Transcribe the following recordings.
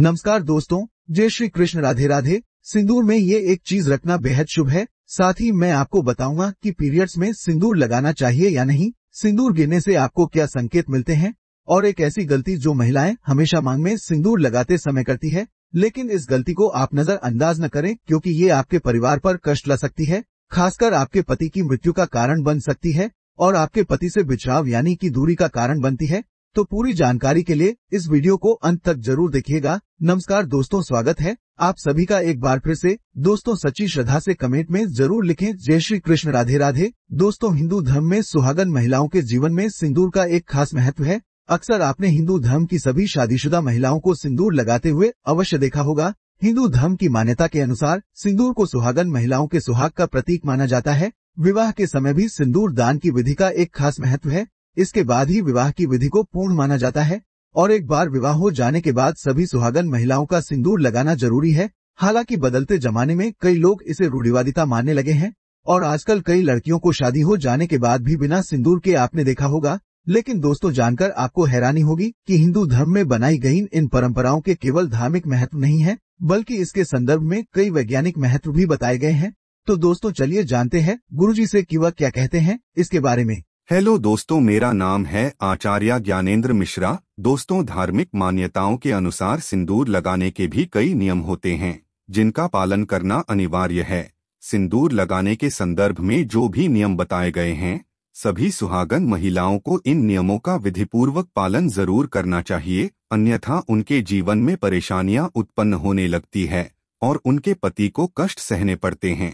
नमस्कार दोस्तों, जय श्री कृष्ण, राधे राधे। सिंदूर में ये एक चीज रखना बेहद शुभ है। साथ ही मैं आपको बताऊंगा कि पीरियड्स में सिंदूर लगाना चाहिए या नहीं, सिंदूर गिरने से आपको क्या संकेत मिलते हैं और एक ऐसी गलती जो महिलाएं हमेशा मांग में सिंदूर लगाते समय करती है, लेकिन इस गलती को आप नजरअंदाज न करें क्योंकि ये आपके परिवार पर कष्ट ला सकती है, खासकर आपके पति की मृत्यु का कारण बन सकती है और आपके पति से बिछड़ाव यानी कि दूरी का कारण बनती है। तो पूरी जानकारी के लिए इस वीडियो को अंत तक जरूर देखिएगा। नमस्कार दोस्तों, स्वागत है आप सभी का एक बार फिर से। दोस्तों सच्ची श्रद्धा से कमेंट में जरूर लिखें जय श्री कृष्ण, राधे राधे। दोस्तों, हिंदू धर्म में सुहागन महिलाओं के जीवन में सिंदूर का एक खास महत्व है। अक्सर आपने हिंदू धर्म की सभी शादीशुदा महिलाओं को सिंदूर लगाते हुए अवश्य देखा होगा। हिंदू धर्म की मान्यता के अनुसार सिंदूर को सुहागन महिलाओं के सुहाग का प्रतीक माना जाता है। विवाह के समय भी सिंदूर दान की विधि का एक खास महत्व है। इसके बाद ही विवाह की विधि को पूर्ण माना जाता है और एक बार विवाह हो जाने के बाद सभी सुहागन महिलाओं का सिंदूर लगाना जरूरी है। हालांकि बदलते जमाने में कई लोग इसे रूढ़िवादिता मानने लगे हैं और आजकल कई लड़कियों को शादी हो जाने के बाद भी बिना सिंदूर के आपने देखा होगा। लेकिन दोस्तों, जानकर आपको हैरानी होगी कि हिंदू धर्म में बनाई गई इन परंपराओं के केवल धार्मिक महत्व नहीं है, बल्कि इसके संदर्भ में कई वैज्ञानिक महत्व भी बताए गए हैं। तो दोस्तों चलिए जानते हैं गुरुजी से कि वह क्या कहते हैं इसके बारे में। हेलो दोस्तों, मेरा नाम है आचार्य ज्ञानेंद्र मिश्रा। दोस्तों, धार्मिक मान्यताओं के अनुसार सिंदूर लगाने के भी कई नियम होते हैं जिनका पालन करना अनिवार्य है। सिंदूर लगाने के संदर्भ में जो भी नियम बताए गए हैं, सभी सुहागन महिलाओं को इन नियमों का विधिपूर्वक पालन जरूर करना चाहिए, अन्यथा उनके जीवन में परेशानियां उत्पन्न होने लगती है और उनके पति को कष्ट सहने पड़ते हैं।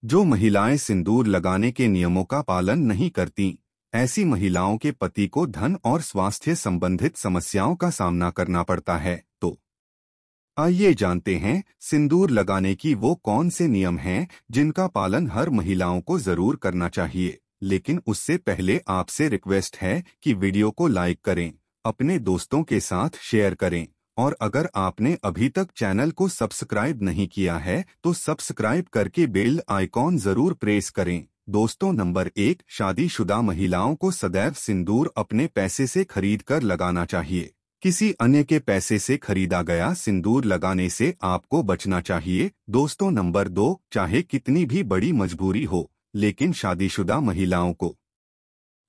जो महिलाएं सिंदूर लगाने के नियमों का पालन नहीं करती, ऐसी महिलाओं के पति को धन और स्वास्थ्य संबंधित समस्याओं का सामना करना पड़ता है। तो आइए जानते हैं सिंदूर लगाने की वो कौन से नियम हैं जिनका पालन हर महिलाओं को जरूर करना चाहिए। लेकिन उससे पहले आपसे रिक्वेस्ट है कि वीडियो को लाइक करें, अपने दोस्तों के साथ शेयर करें और अगर आपने अभी तक चैनल को सब्सक्राइब नहीं किया है तो सब्सक्राइब करके बेल आइकॉन जरूर प्रेस करें। दोस्तों, नंबर 1, शादीशुदा महिलाओं को सदैव सिंदूर अपने पैसे से खरीद कर लगाना चाहिए। किसी अन्य के पैसे से खरीदा गया सिंदूर लगाने से आपको बचना चाहिए। दोस्तों, नंबर 2, चाहे कितनी भी बड़ी मजबूरी हो, लेकिन शादीशुदा महिलाओं को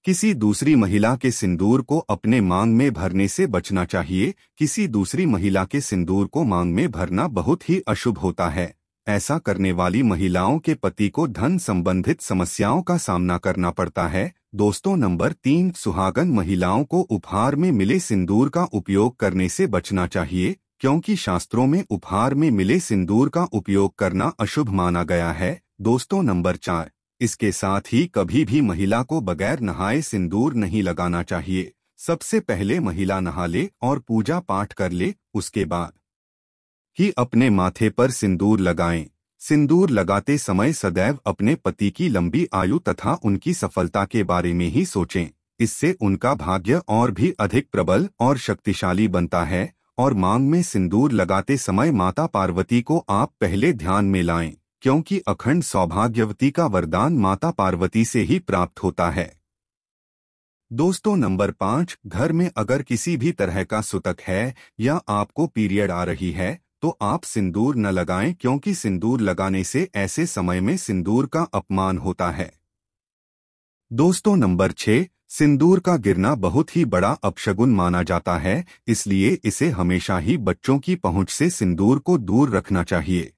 किसी दूसरी महिला के सिंदूर को अपने मांग में भरने से बचना चाहिए। किसी दूसरी महिला के सिंदूर को मांग में भरना बहुत ही अशुभ होता है। ऐसा करने वाली महिलाओं के पति को धन संबंधित समस्याओं का सामना करना पड़ता है। दोस्तों, नंबर 3, सुहागन महिलाओं को उपहार में मिले सिंदूर का उपयोग करने से बचना चाहिए, क्योंकि शास्त्रों में उपहार में मिले सिंदूर का उपयोग करना अशुभ माना गया है। दोस्तों, नंबर 4, इसके साथ ही कभी भी महिला को बगैर नहाए सिंदूर नहीं लगाना चाहिए। सबसे पहले महिला नहा ले और पूजा पाठ कर ले, उसके बाद ही अपने माथे पर सिंदूर लगाएं। सिंदूर लगाते समय सदैव अपने पति की लंबी आयु तथा उनकी सफलता के बारे में ही सोचें। इससे उनका भाग्य और भी अधिक प्रबल और शक्तिशाली बनता है। और मांग में सिंदूर लगाते समय माता पार्वती को आप पहले ध्यान में लाएं, क्योंकि अखंड सौभाग्यवती का वरदान माता पार्वती से ही प्राप्त होता है। दोस्तों, नंबर 5, घर में अगर किसी भी तरह का सुतक है या आपको पीरियड आ रही है तो आप सिंदूर न लगाएं, क्योंकि सिंदूर लगाने से ऐसे समय में सिंदूर का अपमान होता है। दोस्तों, नंबर 6, सिंदूर का गिरना बहुत ही बड़ा अपशगुन माना जाता है, इसलिए इसे हमेशा ही बच्चों की पहुंच से सिंदूर को दूर रखना चाहिए।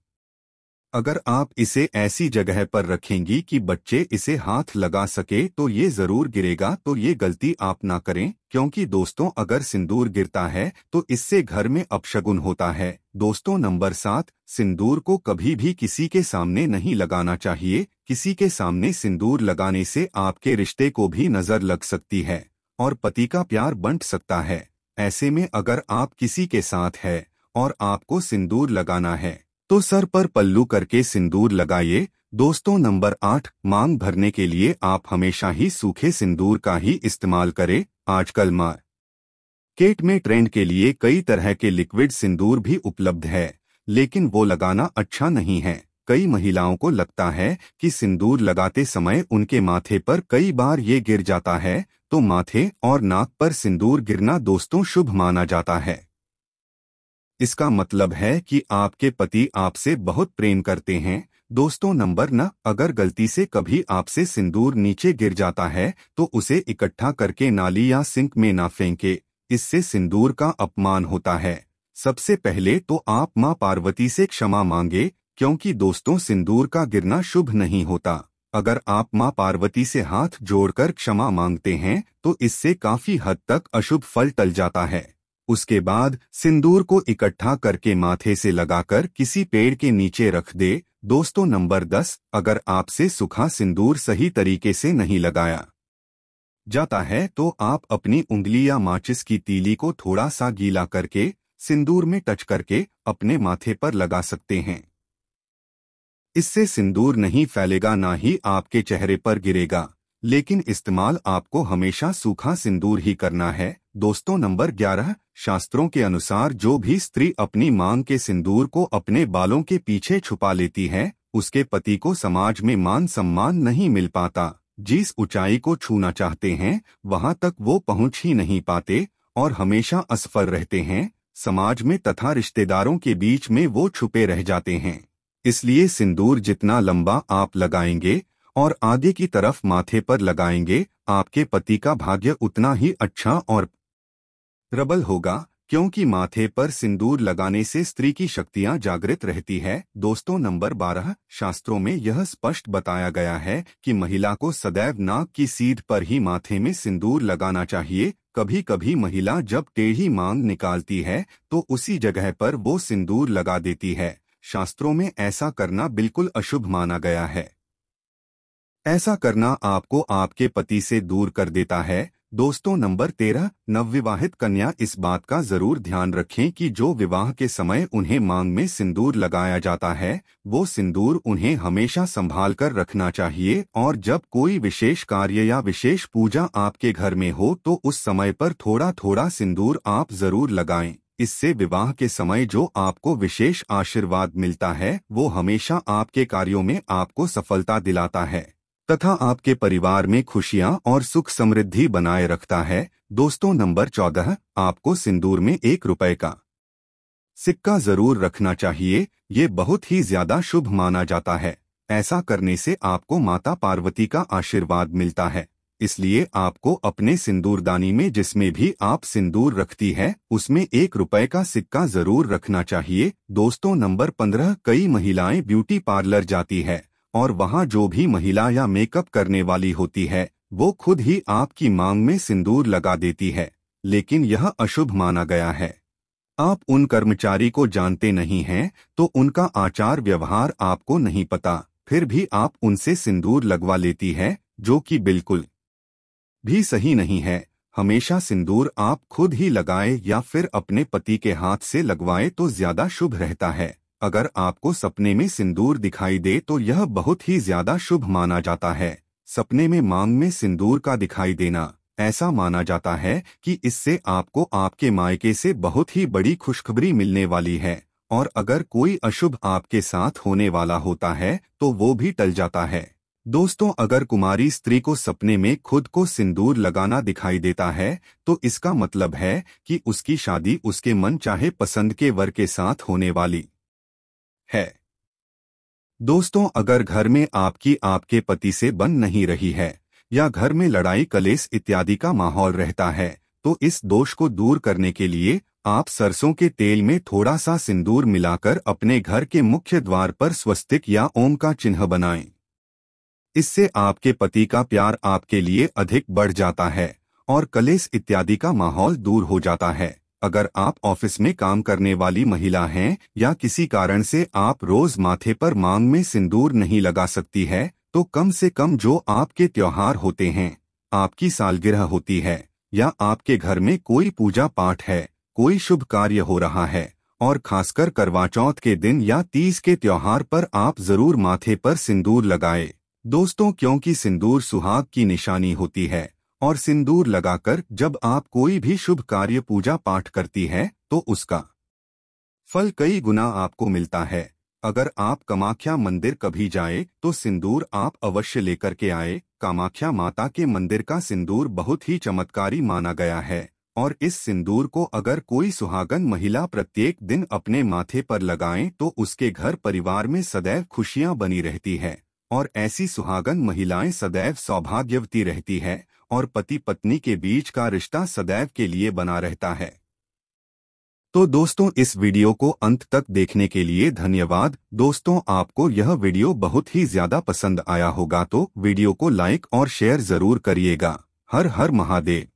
अगर आप इसे ऐसी जगह पर रखेंगी कि बच्चे इसे हाथ लगा सके तो ये जरूर गिरेगा। तो ये गलती आप ना करें, क्योंकि दोस्तों अगर सिंदूर गिरता है तो इससे घर में अपशगुन होता है। दोस्तों, नंबर 7, सिंदूर को कभी भी किसी के सामने नहीं लगाना चाहिए। किसी के सामने सिंदूर लगाने से आपके रिश्ते को भी नजर लग सकती है और पति का प्यार बंट सकता है। ऐसे में अगर आप किसी के साथ है और आपको सिंदूर लगाना है तो सर पर पल्लू करके सिंदूर लगाइए। दोस्तों, नंबर 8, मांग भरने के लिए आप हमेशा ही सूखे सिंदूर का ही इस्तेमाल करें। आजकल मार्केट में ट्रेंड के लिए कई तरह के लिक्विड सिंदूर भी उपलब्ध है, लेकिन वो लगाना अच्छा नहीं है। कई महिलाओं को लगता है कि सिंदूर लगाते समय उनके माथे पर कई बार ये गिर जाता है, तो माथे और नाक पर सिंदूर गिरना दोस्तों शुभ माना जाता है। इसका मतलब है कि आपके पति आपसे बहुत प्रेम करते हैं। दोस्तों नंबर 9, अगर गलती से कभी आपसे सिंदूर नीचे गिर जाता है तो उसे इकट्ठा करके नाली या सिंक में ना फेंके, इससे सिंदूर का अपमान होता है। सबसे पहले तो आप मां पार्वती से क्षमा मांगे, क्योंकि दोस्तों सिंदूर का गिरना शुभ नहीं होता। अगर आप मां पार्वती से हाथ जोड़कर क्षमा मांगते हैं तो इससे काफी हद तक अशुभ फल टल जाता है। उसके बाद सिंदूर को इकट्ठा करके माथे से लगाकर किसी पेड़ के नीचे रख दे। दोस्तों नंबर 10, अगर आपसे सूखा सिंदूर सही तरीके से नहीं लगाया जाता है तो आप अपनी उंगली या माचिस की तीली को थोड़ा सा गीला करके सिंदूर में टच करके अपने माथे पर लगा सकते हैं। इससे सिंदूर नहीं फैलेगा, ना ही आपके चेहरे पर गिरेगा, लेकिन इस्तेमाल आपको हमेशा सूखा सिंदूर ही करना है। दोस्तों नंबर 11, शास्त्रों के अनुसार जो भी स्त्री अपनी मांग के सिंदूर को अपने बालों के पीछे छुपा लेती है उसके पति को समाज में मान सम्मान नहीं मिल पाता। जिस ऊंचाई को छूना चाहते हैं वहां तक वो पहुंच ही नहीं पाते और हमेशा असफल रहते हैं। समाज में तथा रिश्तेदारों के बीच में वो छुपे रह जाते हैं। इसलिए सिंदूर जितना लंबा आप लगाएंगे और आगे की तरफ माथे पर लगाएंगे, आपके पति का भाग्य उतना ही अच्छा और प्रबल होगा, क्योंकि माथे पर सिंदूर लगाने से स्त्री की शक्तियां जागृत रहती है। दोस्तों नंबर 12, शास्त्रों में यह स्पष्ट बताया गया है कि महिला को सदैव नाक की सीध पर ही माथे में सिंदूर लगाना चाहिए। कभी कभी महिला जब टेढ़ी मांग निकालती है तो उसी जगह पर वो सिंदूर लगा देती है। शास्त्रों में ऐसा करना बिल्कुल अशुभ माना गया है। ऐसा करना आपको आपके पति से दूर कर देता है। दोस्तों नंबर 13, नवविवाहित कन्या इस बात का जरूर ध्यान रखें कि जो विवाह के समय उन्हें मांग में सिंदूर लगाया जाता है वो सिंदूर उन्हें हमेशा संभाल कर रखना चाहिए, और जब कोई विशेष कार्य या विशेष पूजा आपके घर में हो तो उस समय पर थोड़ा थोड़ा सिंदूर आप जरूर लगाएं। इससे विवाह के समय जो आपको विशेष आशीर्वाद मिलता है वो हमेशा आपके कार्यों में आपको सफलता दिलाता है तथा आपके परिवार में खुशियां और सुख समृद्धि बनाए रखता है। दोस्तों नंबर 14, आपको सिंदूर में 1 रुपए का सिक्का जरूर रखना चाहिए। ये बहुत ही ज्यादा शुभ माना जाता है। ऐसा करने से आपको माता पार्वती का आशीर्वाद मिलता है। इसलिए आपको अपने सिंदूरदानी में जिसमें भी आप सिंदूर रखती है उसमें 1 रुपए का सिक्का जरूर रखना चाहिए। दोस्तों नंबर 15, कई महिलाएं ब्यूटी पार्लर जाती है और वहां जो भी महिला या मेकअप करने वाली होती है वो खुद ही आपकी मांग में सिंदूर लगा देती है, लेकिन यह अशुभ माना गया है। आप उन कर्मचारी को जानते नहीं हैं तो उनका आचार व्यवहार आपको नहीं पता, फिर भी आप उनसे सिंदूर लगवा लेती है, जो कि बिल्कुल भी सही नहीं है। हमेशा सिंदूर आप खुद ही लगाएं या फिर अपने पति के हाथ से लगवाएं तो ज्यादा शुभ रहता है। अगर आपको सपने में सिंदूर दिखाई दे तो यह बहुत ही ज्यादा शुभ माना जाता है। सपने में मांग में सिंदूर का दिखाई देना ऐसा माना जाता है कि इससे आपको आपके मायके से बहुत ही बड़ी खुशखबरी मिलने वाली है, और अगर कोई अशुभ आपके साथ होने वाला होता है तो वो भी टल जाता है। दोस्तों अगर कुमारी स्त्री को सपने में खुद को सिंदूर लगाना दिखाई देता है तो इसका मतलब है कि उसकी शादी उसके मन चाहे पसंद के वर के साथ होने वाली है। दोस्तों अगर घर में आपकी आपके पति से बन नहीं रही है या घर में लड़ाई कलेश इत्यादि का माहौल रहता है तो इस दोष को दूर करने के लिए आप सरसों के तेल में थोड़ा सा सिंदूर मिलाकर अपने घर के मुख्य द्वार पर स्वस्तिक या ओम का चिन्ह बनाएं। इससे आपके पति का प्यार आपके लिए अधिक बढ़ जाता है और कलेश इत्यादि का माहौल दूर हो जाता है। अगर आप ऑफिस में काम करने वाली महिला हैं या किसी कारण से आप रोज माथे पर मांग में सिंदूर नहीं लगा सकती है तो कम से कम जो आपके त्योहार होते हैं, आपकी सालगिरह होती है या आपके घर में कोई पूजा पाठ है, कोई शुभ कार्य हो रहा है और खासकर करवा चौथ के दिन या तीज के त्योहार पर आप जरूर माथे पर सिंदूर लगाएं। दोस्तों क्योंकि सिंदूर सुहाग की निशानी होती है और सिंदूर लगाकर जब आप कोई भी शुभ कार्य पूजा पाठ करती है तो उसका फल कई गुना आपको मिलता है। अगर आप कामाख्या मंदिर कभी जाए तो सिंदूर आप अवश्य लेकर के आए। कामाख्या माता के मंदिर का सिंदूर बहुत ही चमत्कारी माना गया है और इस सिंदूर को अगर कोई सुहागन महिला प्रत्येक दिन अपने माथे पर लगाएं तो उसके घर परिवार में सदैव खुशियां बनी रहती है और ऐसी सुहागन महिलाएं सदैव सौभाग्यवती रहती है और पति पत्नी के बीच का रिश्ता सदैव के लिए बना रहता है। तो दोस्तों, इस वीडियो को अंत तक देखने के लिए धन्यवाद। दोस्तों, आपको यह वीडियो बहुत ही ज्यादा पसंद आया होगा तो वीडियो को लाइक और शेयर जरूर करिएगा। हर हर महादेव।